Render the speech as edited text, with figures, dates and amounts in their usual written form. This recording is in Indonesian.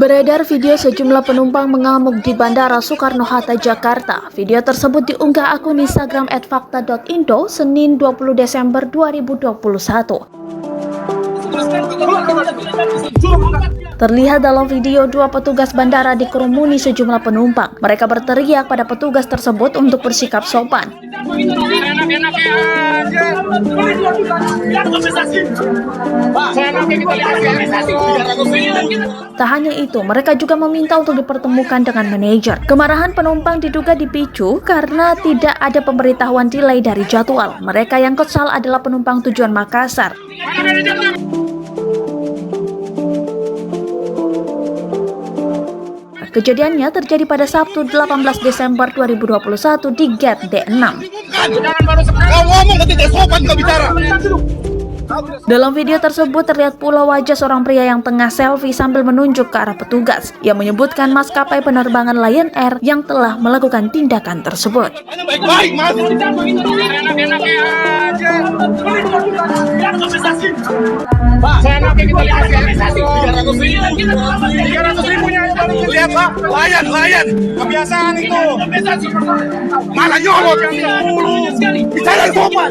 Beredar video sejumlah penumpang mengamuk di Bandara Soekarno-Hatta, Jakarta. Video tersebut diunggah akun Instagram @fakta.indo Senin 20 Desember 2021. Terlihat dalam video dua petugas bandara dikerumuni sejumlah penumpang. Mereka berteriak pada petugas tersebut untuk bersikap sopan. Tak hanya itu, mereka juga meminta untuk dipertemukan dengan manajer. Kemarahan penumpang diduga dipicu karena tidak ada pemberitahuan delay dari jadwal. Mereka yang kesal adalah penumpang tujuan Makassar. Kejadiannya terjadi pada Sabtu 18 Desember 2021 di gate D6. Dalam video tersebut terlihat pula wajah seorang pria yang tengah selfie sambil menunjuk ke arah petugas. Ia menyebutkan maskapai penerbangan Lion Air yang telah melakukan tindakan tersebut. Layan, kebiasaan itu. Malah nyolot yang 10. Bicara sopan.